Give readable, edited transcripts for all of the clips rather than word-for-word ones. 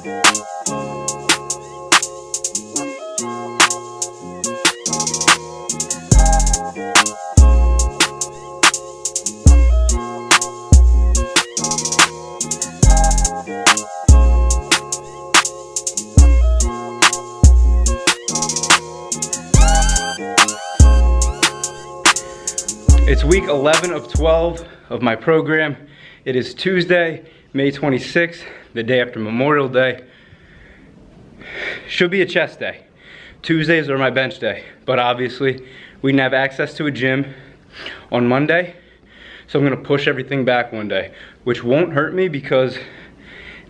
It's week 11 of 12 of my program. It is Tuesday, May 26th, the day after Memorial Day. Should be a chest day. Tuesdays are my bench day, but obviously we didn't have access to a gym on Monday, so I'm gonna push everything back one day, which won't hurt me because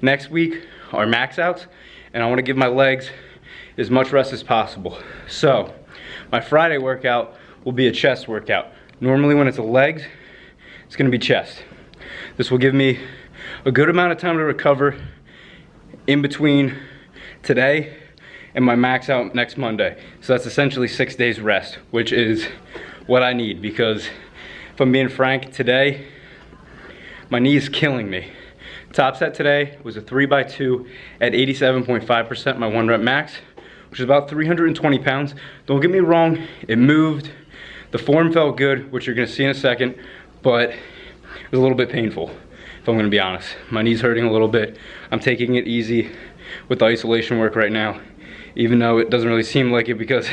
next week are max outs and I wanna give my legs as much rest as possible. So my Friday workout will be a chest workout. Normally when it's a legs, it's gonna be chest. This will give me a good amount of time to recover in between today and my max out next Monday. So that's essentially 6 days rest, which is what I need because if I'm being frank, today, my knee is killing me. Top set today was a 3x2 at 87.5%, my 1 rep max, which is about 320 pounds. Don't get me wrong, it moved. The form felt good, which you're gonna see in a second, but it was a little bit painful, if I'm gonna be honest. My knee's hurting a little bit. I'm taking it easy with the isolation work right now, even though it doesn't really seem like it because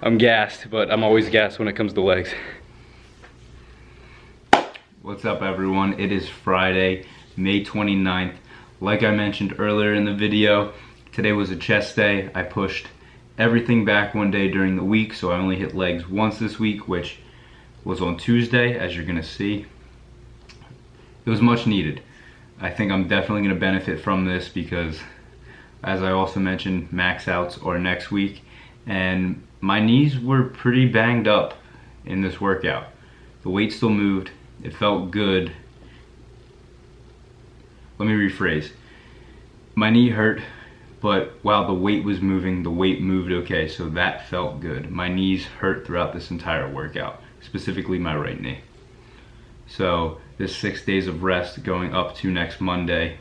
I'm gassed, but I'm always gassed when it comes to legs. What's up everyone? It is Friday, May 29th. Like I mentioned earlier in the video, today was a chest day. I pushed everything back one day during the week, so I only hit legs once this week, which was on Tuesday, as you're gonna see. It was much needed. I think I'm definitely gonna benefit from this because, as I also mentioned, max outs are next week, and my knees were pretty banged up in this workout. The weight still moved, it felt good. Let me rephrase. My knee hurt, but while the weight was moving, the weight moved okay, so that felt good. My knees hurt throughout this entire workout, specifically my right knee. So this 6 days of rest going up to next Monday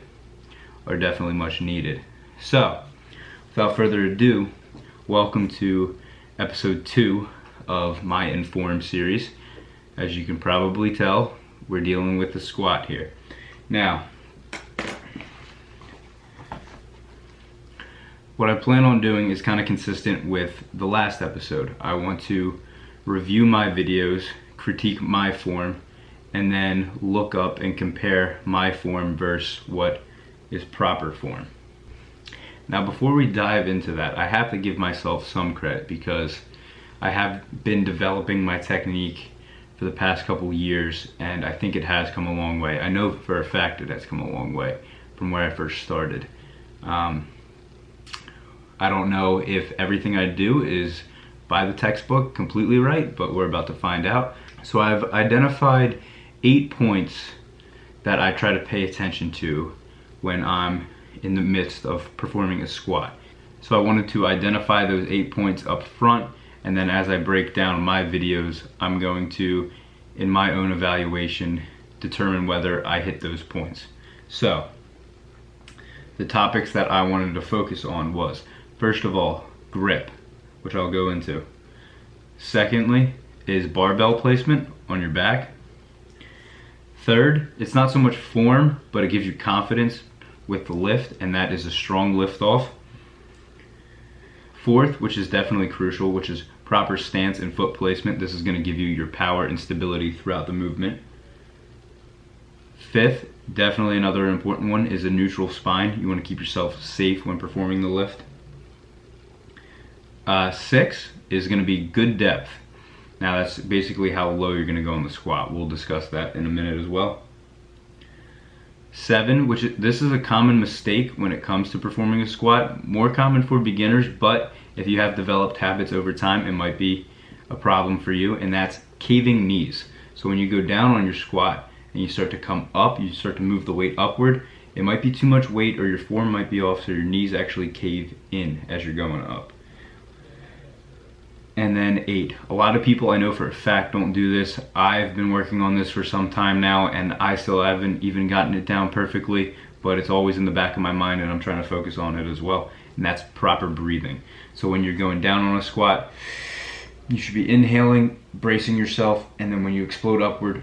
are definitely much needed. So without further ado, welcome to episode 2 of my Inform series. As you can probably tell, we're dealing with the squat here. Now, what I plan on doing is kind of consistent with the last episode. I want to review my videos, critique my form, and then look up and compare my form versus what is proper form. Now before we dive into that, I have to give myself some credit because I have been developing my technique for the past couple years, and I think it has come a long way. I know for a fact it has come a long way from where I first started. I don't know if everything I do is by the textbook completely right, but we're about to find out. So I've identified 8 points that I try to pay attention to when I'm in the midst of performing a squat. So I wanted to identify those 8 points up front, and then as I break down my videos, I'm going to, in my own evaluation, determine whether I hit those points. So the topics that I wanted to focus on was, first of all, grip, which I'll go into. Secondly is barbell placement on your back. Third, it's not so much form, but it gives you confidence with the lift, and that is a strong lift off. Fourth, which is definitely crucial, which is proper stance and foot placement. This is going to give you your power and stability throughout the movement. Fifth, definitely another important one, is a neutral spine. You want to keep yourself safe when performing the lift. 6 is going to be good depth. Now that's basically how low you're going to go in the squat. We'll discuss that in a minute as well. 7, this is a common mistake when it comes to performing a squat, more common for beginners, but if you have developed habits over time, it might be a problem for you, and that's caving knees. So when you go down on your squat and you start to come up, you start to move the weight upward, it might be too much weight or your form might be off, so your knees actually cave in as you're going up. And then 8, a lot of people I know for a fact don't do this. I've been working on this for some time now and I still haven't even gotten it down perfectly, but it's always in the back of my mind and I'm trying to focus on it as well. And that's proper breathing. So when you're going down on a squat, you should be inhaling, bracing yourself, and then when you explode upward,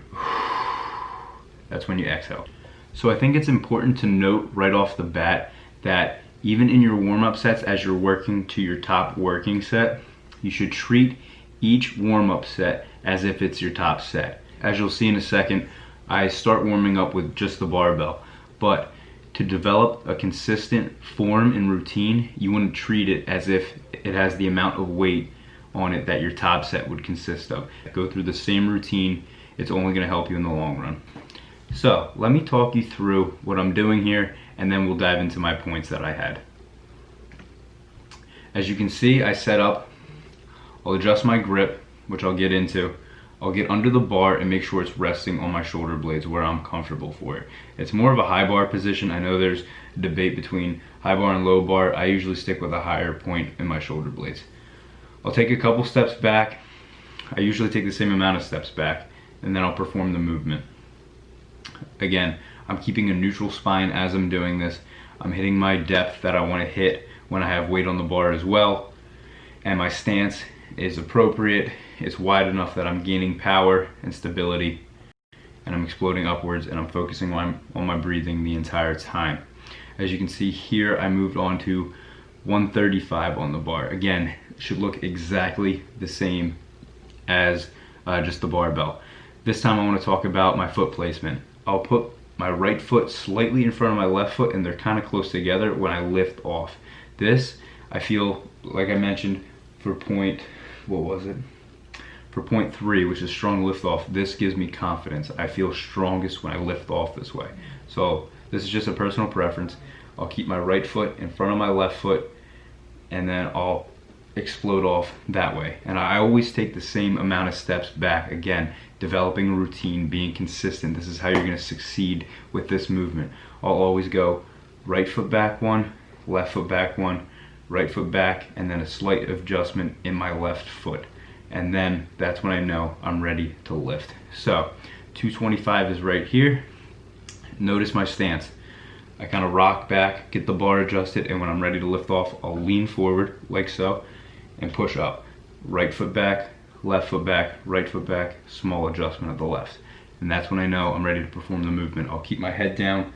that's when you exhale. So I think it's important to note right off the bat that even in your warm-up sets, as you're working to your top working set, you should treat each warm-up set as if it's your top set. As you'll see in a second, I start warming up with just the barbell, but to develop a consistent form and routine, you want to treat it as if it has the amount of weight on it that your top set would consist of. Go through the same routine, it's only going to help you in the long run. So let me talk you through what I'm doing here, and then we'll dive into my points that I had. As you can see, I set up, I'll adjust my grip, which I'll get into. I'll get under the bar and make sure it's resting on my shoulder blades where I'm comfortable for it. It's more of a high bar position. I know there's a debate between high bar and low bar. I usually stick with a higher point in my shoulder blades. I'll take a couple steps back. I usually take the same amount of steps back, and then I'll perform the movement. Again, I'm keeping a neutral spine as I'm doing this. I'm hitting my depth that I want to hit when I have weight on the bar as well. And my stance is appropriate. It's wide enough that I'm gaining power and stability, and I'm exploding upwards, and I'm focusing on my breathing the entire time. As you can see here, I moved on to 135 on the bar. Again, it should look exactly the same as just the barbell. This time I want to talk about my foot placement. I'll put my right foot slightly in front of my left foot, and they're kind of close together when I lift off. This, I feel, like I mentioned, for point 3, which is strong lift off, this gives me confidence. I feel strongest when I lift off this way. So this is just a personal preference. I'll keep my right foot in front of my left foot, and then I'll explode off that way. And I always take the same amount of steps back. Again, developing a routine, being consistent. This is how you're going to succeed with this movement. I'll always go right foot back 1, left foot back 1, right foot back, and then a slight adjustment in my left foot. And then that's when I know I'm ready to lift. So 225 is right here. Notice my stance. I kind of rock back, get the bar adjusted, and when I'm ready to lift off, I'll lean forward like so and push up. Right foot back, left foot back, right foot back, small adjustment at the left. And that's when I know I'm ready to perform the movement. I'll keep my head down,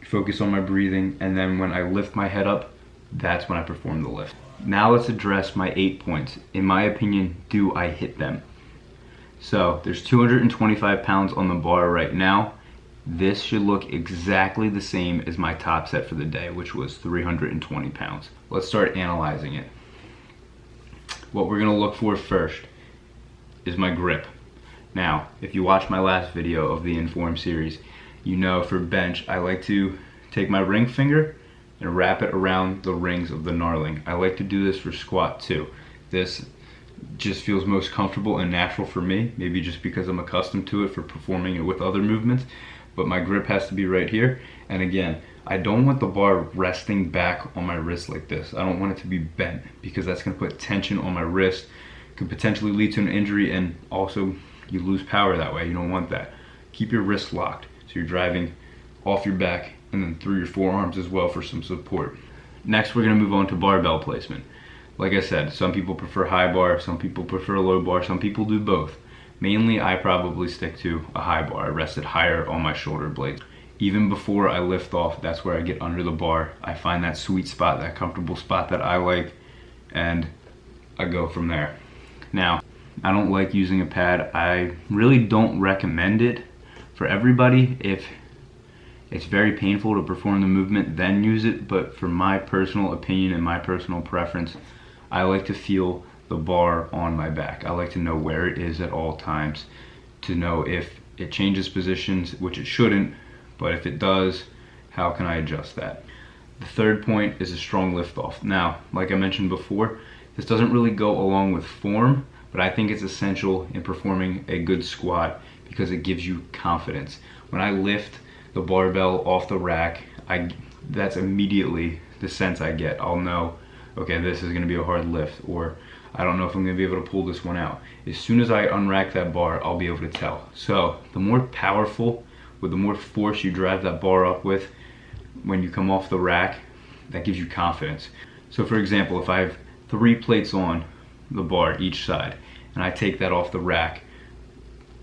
focus on my breathing, and then when I lift my head up, that's when I perform the lift. Now let's address my 8 points. In my opinion, do I hit them? So there's 225 pounds on the bar right now. This should look exactly the same as my top set for the day, which was 320 pounds. Let's start analyzing it. What we're gonna look for first is my grip. Now, if you watch my last video of the Inform series, you know for bench, I like to take my ring finger and wrap it around the rings of the knurling. I like to do this for squat too. This just feels most comfortable and natural for me, maybe just because I'm accustomed to it for performing it with other movements, but my grip has to be right here. And again, I don't want the bar resting back on my wrist like this. I don't want it to be bent, because that's gonna put tension on my wrist, could potentially lead to an injury, and also you lose power that way. You don't want that. Keep your wrist locked, so you're driving off your back and then through your forearms as well for some support. Next, we're gonna move on to barbell placement. Like I said, some people prefer high bar, some people prefer low bar, some people do both. Mainly, I probably stick to a high bar. I rest it higher on my shoulder blades. Even before I lift off, that's where I get under the bar. I find that sweet spot, that comfortable spot that I like, and I go from there. Now, I don't like using a pad. I really don't recommend it for everybody. If it's very painful to perform the movement, then use it. But for my personal opinion and my personal preference, I like to feel the bar on my back. I like to know where it is at all times, to know if it changes positions, which it shouldn't, but if it does, how can I adjust that? The third point is a strong lift off. Now, like I mentioned before, this doesn't really go along with form, but I think it's essential in performing a good squat because it gives you confidence. When I lift the barbell off the rack, that's immediately the sense I get. I'll know, okay, this is gonna be a hard lift, or I don't know if I'm gonna be able to pull this one out. As soon as I unrack that bar, I'll be able to tell. So the more powerful, with the more force you drive that bar up with, when you come off the rack, that gives you confidence. So for example, if I have 3 plates on the bar each side, and I take that off the rack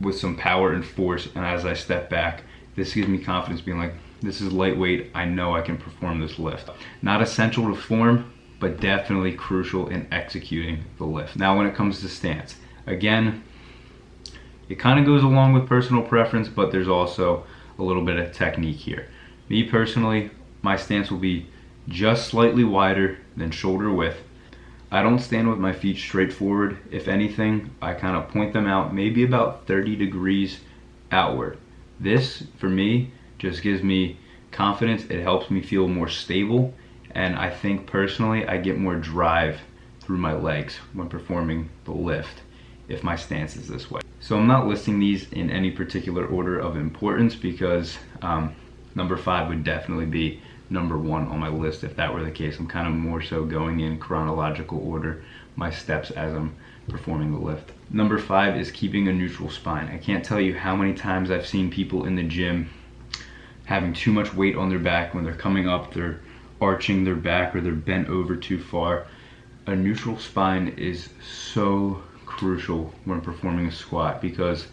with some power and force, and as I step back, this gives me confidence being like, this is lightweight, I know I can perform this lift. Not essential to form, but definitely crucial in executing the lift. Now when it comes to stance, again, it kind of goes along with personal preference, but there's also a little bit of technique here. Me personally, my stance will be just slightly wider than shoulder width. I don't stand with my feet straight forward. If anything, I kind of point them out maybe about 30 degrees outward. This, for me, just gives me confidence. It helps me feel more stable, and I think personally I get more drive through my legs when performing the lift if my stance is this way. So I'm not listing these in any particular order of importance because number 5 would definitely be number 1 on my list if that were the case. I'm kind of more so going in chronological order, my steps as I'm performing the lift. Number 5 is keeping a neutral spine. I can't tell you how many times I've seen people in the gym having too much weight on their back. When they're coming up, they're arching their back or they're bent over too far. A neutral spine is so crucial when performing a squat, because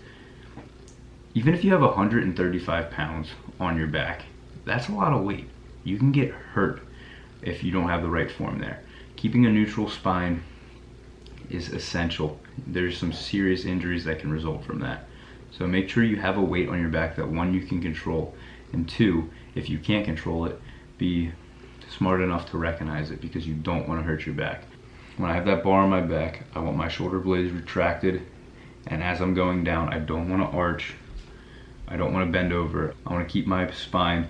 even if you have 135 pounds on your back, that's a lot of weight. You can get hurt if you don't have the right form there. Keeping a neutral spine is essential. There's some serious injuries that can result from that. So make sure you have a weight on your back that 1, you can control, and 2, if you can't control it, be smart enough to recognize it, because you don't want to hurt your back. When I have that bar on my back, I want my shoulder blades retracted, and as I'm going down, I don't want to arch, I don't want to bend over. I want to keep my spine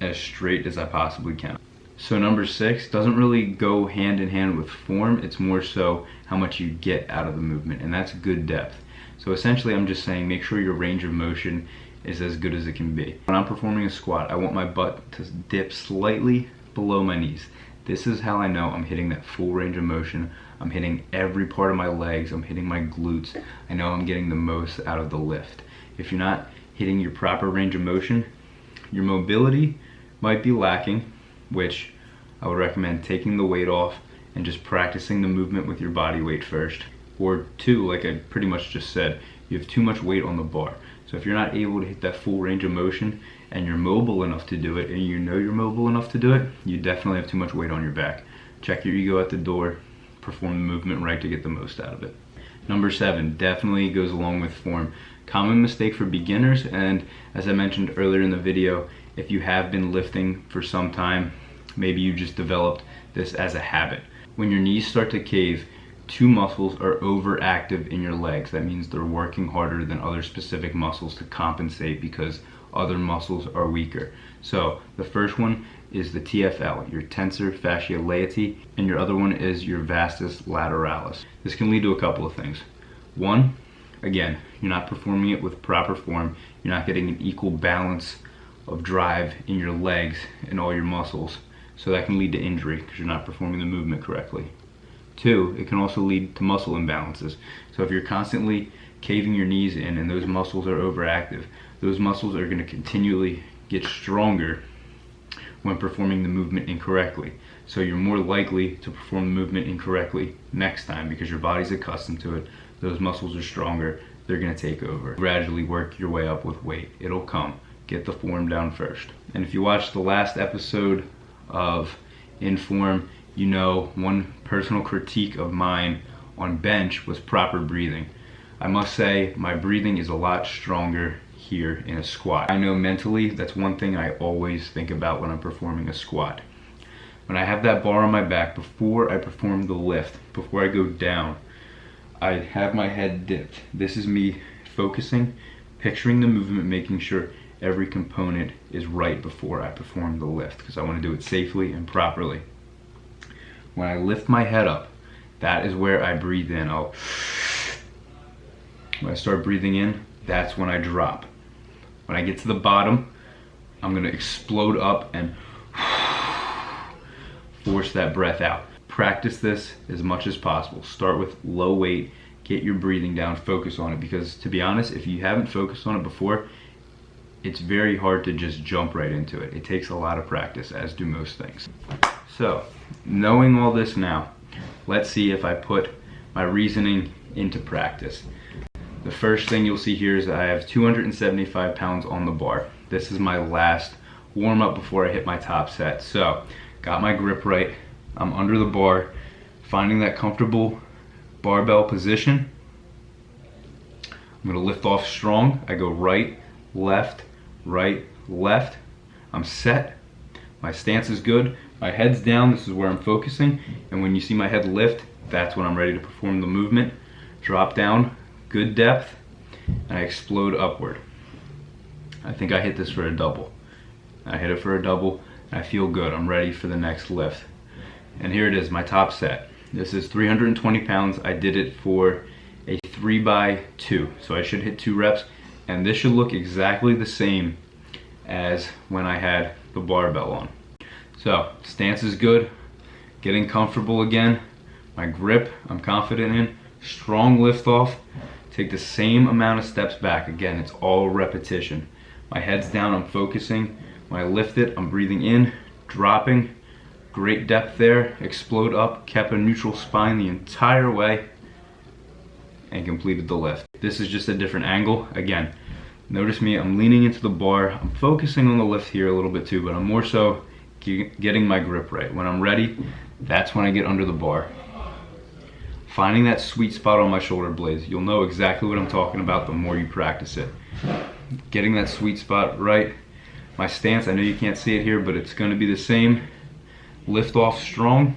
as straight as I possibly can. So number 6 doesn't really go hand in hand with form, it's more so how much you get out of the movement, and that's good depth. So essentially I'm just saying make sure your range of motion is as good as it can be. When I'm performing a squat, I want my butt to dip slightly below my knees. This is how I know I'm hitting that full range of motion. I'm hitting every part of my legs, I'm hitting my glutes. I know I'm getting the most out of the lift. If you're not hitting your proper range of motion, your mobility might be lacking, which I would recommend taking the weight off and just practicing the movement with your body weight first. Or 2, like I pretty much just said, you have too much weight on the bar. So if you're not able to hit that full range of motion and you're mobile enough to do it, and you know you're mobile enough to do it, you definitely have too much weight on your back. Check your ego at the door, perform the movement right to get the most out of it. Number 7 definitely goes along with form. Common mistake for beginners, and as I mentioned earlier in the video, if you have been lifting for some time, maybe you just developed this as a habit. When your knees start to cave, 2 muscles are overactive in your legs. That means they're working harder than other specific muscles to compensate because other muscles are weaker. So the first one is the TFL, your tensor fasciae latae, and your other one is your vastus lateralis. This can lead to a couple of things. 1, again, you're not performing it with proper form. You're not getting an equal balance of drive in your legs and all your muscles. So that can lead to injury because you're not performing the movement correctly. 2, it can also lead to muscle imbalances. So if you're constantly caving your knees in and those muscles are overactive, those muscles are going to continually get stronger when performing the movement incorrectly. So you're more likely to perform the movement incorrectly next time because your body's accustomed to it. Those muscles are stronger, they're going to take over. Gradually work your way up with weight. It'll come. Get the form down first. And if you watched the last episode of Inform, you know one personal critique of mine on bench was proper breathing. I must say my breathing is a lot stronger here in a squat. I know mentally that's one thing I always think about when I'm performing a squat. When I have that bar on my back, before I perform the lift, before I go down, I have my head dipped. This is me focusing, picturing the movement, making sure every component is right before I perform the lift because I want to do it safely and properly. When I lift my head up, that is where I breathe in. When I start breathing in, that's when I drop. When I get to the bottom, I'm going to explode up and force that breath out. Practice this as much as possible. Start with low weight, get your breathing down, focus on it, because to be honest, if you haven't focused on it before, it's very hard to just jump right into it. It takes a lot of practice, as do most things. So, knowing all this now, let's see if I put my reasoning into practice. The first thing you'll see here is that I have 275 pounds on the bar. This is my last warm up before I hit my top set. So, got my grip right, I'm under the bar, finding that comfortable barbell position. I'm gonna lift off strong. I go right, left, left. I'm set. My stance is good. My head's down. This is where I'm focusing. And when you see my head lift, that's when I'm ready to perform the movement. Drop down, good depth, and I explode upward. I think I hit this for a double. I hit it for a double, and I feel good. I'm ready for the next lift. And here it is, my top set. This is 320 pounds. I did it for a 3x2. So I should hit 2 reps, and this should look exactly the same as when I had the barbell on. So, stance is good, getting comfortable again. My grip, I'm confident in. Strong lift off. Take the same amount of steps back. Again, it's all repetition. My head's down, I'm focusing. When I lift it, I'm breathing in, dropping. Great depth there. Explode up, kept a neutral spine the entire way, and completed the lift. This is just a different angle. Again, notice me, I'm leaning into the bar. I'm focusing on the lift here a little bit too, but I'm more so getting my grip right. When I'm ready, that's when I get under the bar. Finding that sweet spot on my shoulder blades. You'll know exactly what I'm talking about the more you practice it. Getting that sweet spot right. My stance, I know you can't see it here, but it's gonna be the same. Lift off strong.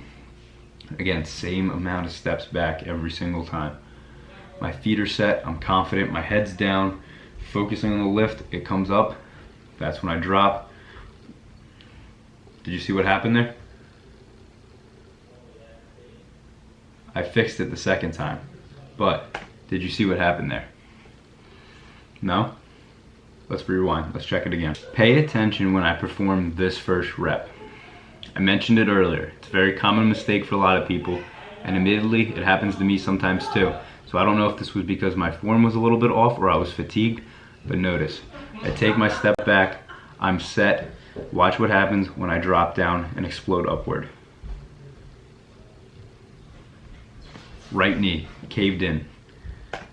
Again, same amount of steps back every single time. My feet are set, I'm confident, my head's down, focusing on the lift, it comes up, that's when I drop. Did you see what happened there? I fixed it the second time, but did you see what happened there? No? Let's rewind, let's check it again. Pay attention when I perform this first rep. I mentioned it earlier, it's a very common mistake for a lot of people, and admittedly, it happens to me sometimes too. So I don't know if this was because my form was a little bit off or I was fatigued, but notice, I take my step back, I'm set, watch what happens when I drop down and explode upward. Right knee, caved in.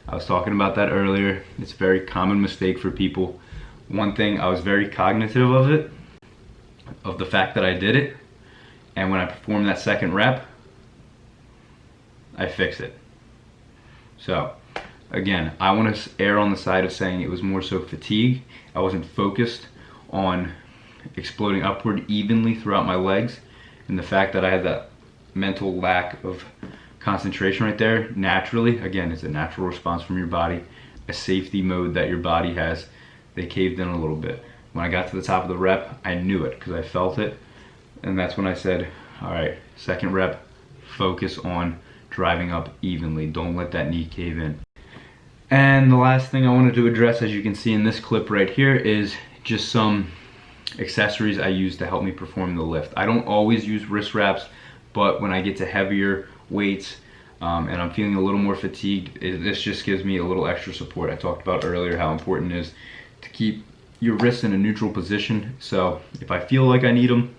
I was talking about that earlier. It's a very common mistake for people. One thing, I was very cognitive of it, of the fact that I did it, and when I performed that second rep, I fixed it. So, again, I want to err on the side of saying it was more so fatigue. I wasn't focused on exploding upward evenly throughout my legs, and the fact that I had that mental lack of concentration right there, naturally, again, it's a natural response from your body, a safety mode that your body has. They caved in a little bit. When I got to the top of the rep, I knew it because I felt it, and that's when I said, all right, second rep, focus on driving up evenly. Don't let that knee cave in. And the last thing I wanted to address, as you can see in this clip right here, is just some accessories I use to help me perform the lift. I don't always use wrist wraps, but when I get to heavier weights and I'm feeling a little more fatigued, this just gives me a little extra support. I talked about earlier how important it is to keep your wrists in a neutral position. So if I feel like I need them,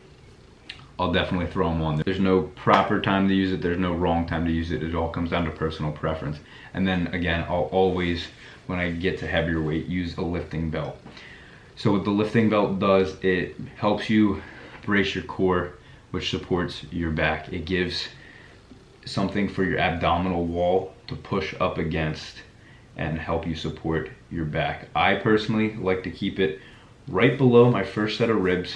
I'll definitely throw them on. There's no proper time to use it, there's no wrong time to use it. It all comes down to personal preference. And then again, I'll always, when I get to heavier weight, use a lifting belt. So what the lifting belt does, it helps you brace your core, which supports your back. It gives something for your abdominal wall to push up against and help you support your back. I personally like to keep it right below my first set of ribs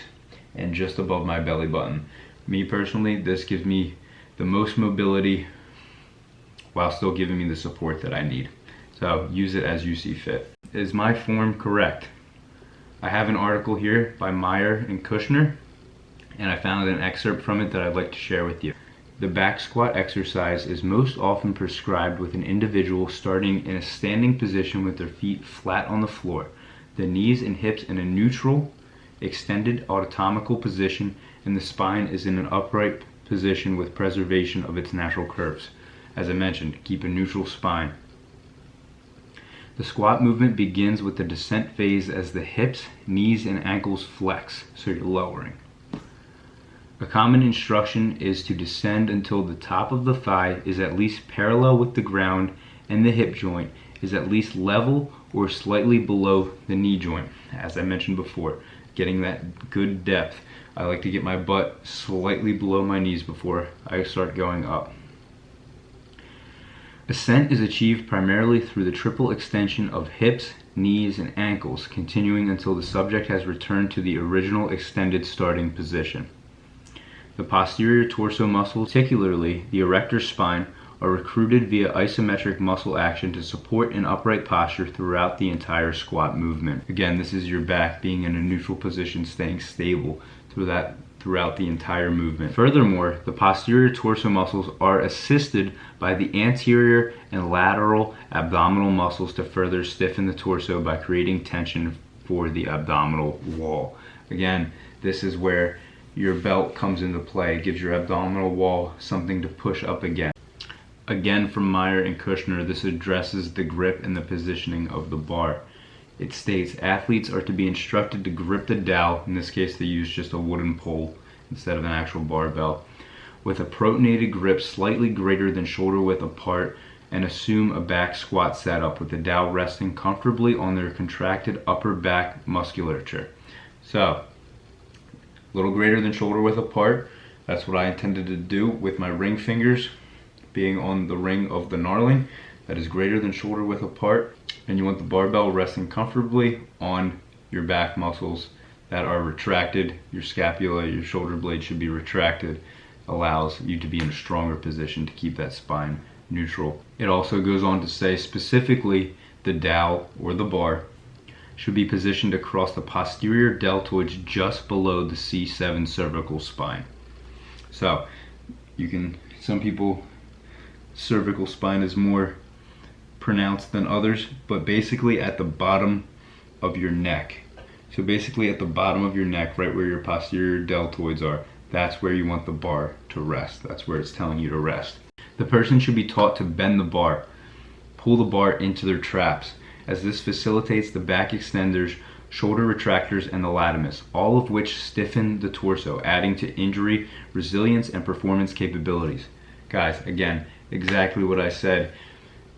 and just above my belly button. Me personally, this gives me the most mobility while still giving me the support that I need. So use it as you see fit. Is my form correct? I have an article here by Meyer and Kushner, and I found an excerpt from it that I'd like to share with you. The back squat exercise is most often prescribed with an individual starting in a standing position with their feet flat on the floor, the knees and hips in a neutral, extended autotomical position, and the spine is in an upright position with preservation of its natural curves. As I mentioned, keep a neutral spine. The squat movement begins with the descent phase as the hips, knees, and ankles flex, so you're lowering. A common instruction is to descend until the top of the thigh is at least parallel with the ground and the hip joint is at least level or slightly below the knee joint. As I mentioned before, getting that good depth. I like to get my butt slightly below my knees before I start going up. Ascent is achieved primarily through the triple extension of hips, knees, and ankles, continuing until the subject has returned to the original extended starting position. The posterior torso muscles, particularly the erector spine, are recruited via isometric muscle action to support an upright posture throughout the entire squat movement. Again, this is your back being in a neutral position, staying stable throughout the entire movement. Furthermore, the posterior torso muscles are assisted by the anterior and lateral abdominal muscles to further stiffen the torso by creating tension for the abdominal wall. Again, this is where your belt comes into play. It gives your abdominal wall something to push up against. Again, from Meyer and Kushner, this addresses the grip and the positioning of the bar. It states athletes are to be instructed to grip the dowel, in this case they use just a wooden pole instead of an actual barbell, with a protonated grip slightly greater than shoulder width apart, and assume a back squat setup with the dowel resting comfortably on their contracted upper back musculature. So, a little greater than shoulder width apart, that's what I intended to do with my ring fingers being on the ring of the knurling. That is greater than shoulder width apart, and you want the barbell resting comfortably on your back muscles that are retracted. Your scapula, your shoulder blade should be retracted. Allows you to be in a stronger position to keep that spine neutral. It also goes on to say specifically the dowel or the bar should be positioned across the posterior deltoids just below the C7 cervical spine. So you can, some people, cervical spine is more pronounced than others, but basically at the bottom of your neck. So basically at the bottom of your neck, right where your posterior deltoids are, that's where you want the bar to rest. That's where it's telling you to rest. The person should be taught to bend the bar, pull the bar into their traps, as this facilitates the back extenders, shoulder retractors, and the latimus, all of which stiffen the torso, adding to injury, resilience, and performance capabilities. Guys, again, exactly what I said.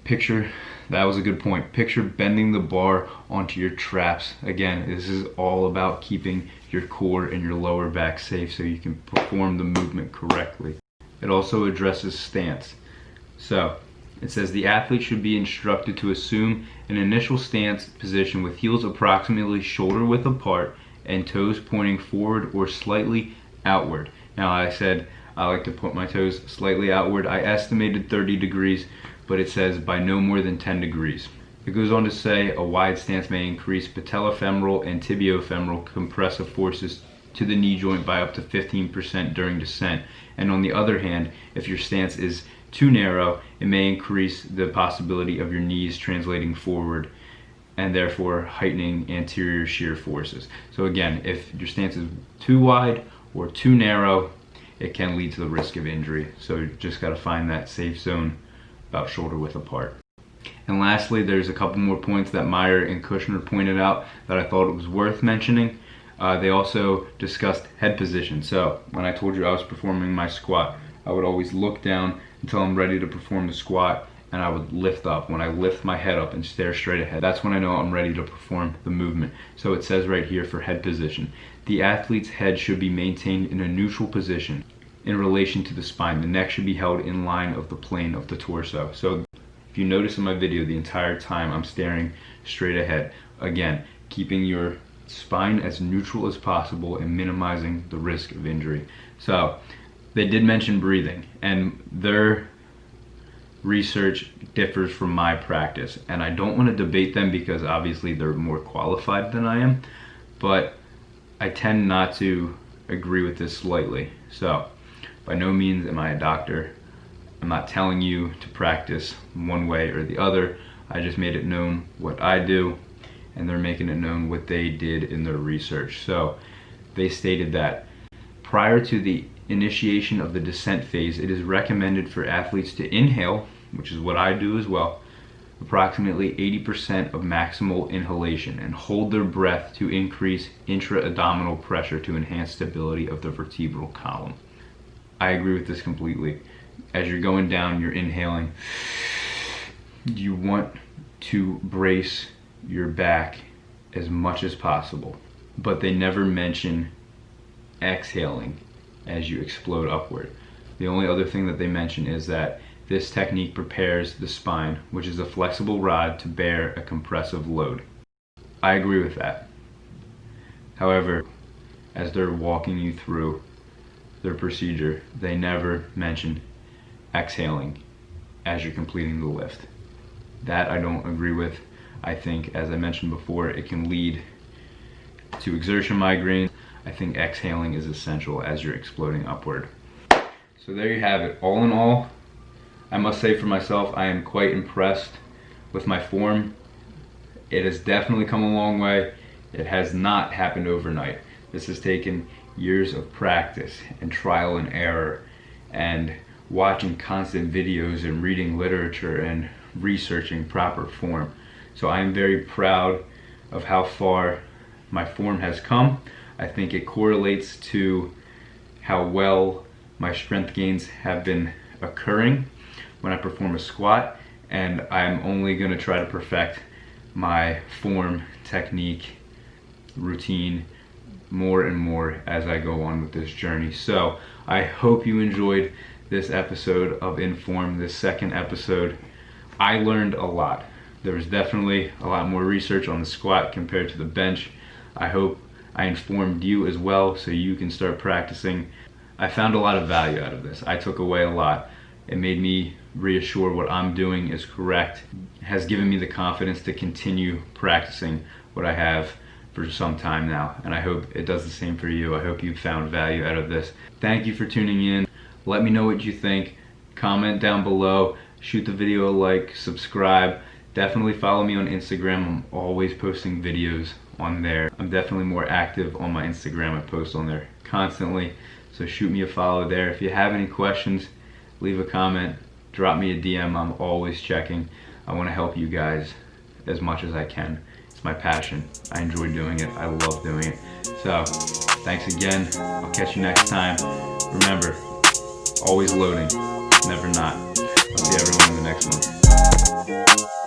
Picture, that was a good point. Picture bending the bar onto your traps. Again, this is all about keeping your core and your lower back safe so you can perform the movement correctly. It also addresses stance. So, it says the athlete should be instructed to assume an initial stance position with heels approximately shoulder width apart and toes pointing forward or slightly outward. Now I said I like to put my toes slightly outward. I estimated 30 degrees, but it says by no more than 10 degrees. It goes on to say a wide stance may increase patellofemoral and tibiofemoral compressive forces to the knee joint by up to 15% during descent. And on the other hand, if your stance is too narrow, it may increase the possibility of your knees translating forward and therefore heightening anterior shear forces. So again, if your stance is too wide or too narrow, it can lead to the risk of injury. So you just got to find that safe zone about shoulder width apart. And lastly, there's a couple more points that Meyer and Kushner pointed out that I thought it was worth mentioning. They also discussed head position. So when I told you I was performing my squat, I would always look down until I'm ready to perform the squat, and I would lift up. When I lift my head up and stare straight ahead, that's when I know I'm ready to perform the movement. So it says right here for head position, the athlete's head should be maintained in a neutral position in relation to the spine. The neck should be held in line of the plane of the torso. So if you notice in my video, the entire time I'm staring straight ahead. Again, keeping your spine as neutral as possible and minimizing the risk of injury. So they did mention breathing, and their research differs from my practice, and I don't want to debate them because obviously they're more qualified than I am, but I tend not to agree with this slightly. So by no means am I a doctor. I'm not telling you to practice one way or the other. I just made it known what I do, and they're making it known what they did in their research. So they stated that prior to the initiation of the descent phase, it is recommended for athletes to inhale, which is what I do as well, approximately 80% of maximal inhalation, and hold their breath to increase intra-abdominal pressure to enhance stability of the vertebral column. I agree with this completely. As you're going down, you're inhaling. You want to brace your back as much as possible, but they never mention exhaling as you explode upward. The only other thing that they mention is that this technique prepares the spine, which is a flexible rod, to bear a compressive load. I agree with that. However, as they're walking you through their procedure, they never mention exhaling as you're completing the lift. That I don't agree with. I think, as I mentioned before, it can lead to exertion migraine. I think exhaling is essential as you're exploding upward. So there you have it. All in all, I must say for myself, I am quite impressed with my form. It has definitely come a long way. It has not happened overnight. This has taken years of practice and trial and error and watching constant videos and reading literature and researching proper form. So I am very proud of how far my form has come. I think it correlates to how well my strength gains have been occurring when I perform a squat, and I'm only going to try to perfect my form, technique, routine more and more as I go on with this journey. So I hope you enjoyed this episode of Inform, this second episode. I learned a lot. There was definitely a lot more research on the squat compared to the bench. I hope I informed you as well so you can start practicing. I found a lot of value out of this. I took away a lot. It made me reassure what I'm doing is correct. It has given me the confidence to continue practicing what I have for some time now, and I hope it does the same for you. I hope you found value out of this. Thank you for tuning in. Let me know what you think. Comment down below, shoot the video a like, subscribe. Definitely follow me on Instagram. I'm always posting videos on there. I'm definitely more active on my Instagram. I post on there constantly, so shoot me a follow there. If you have any questions, leave a comment, drop me a DM. I'm always checking. I want to help you guys as much as I can. It's my passion. I enjoy doing it. I love doing it. So thanks again. I'll catch you next time. Remember, always loading, never not. I'll see everyone in the next one.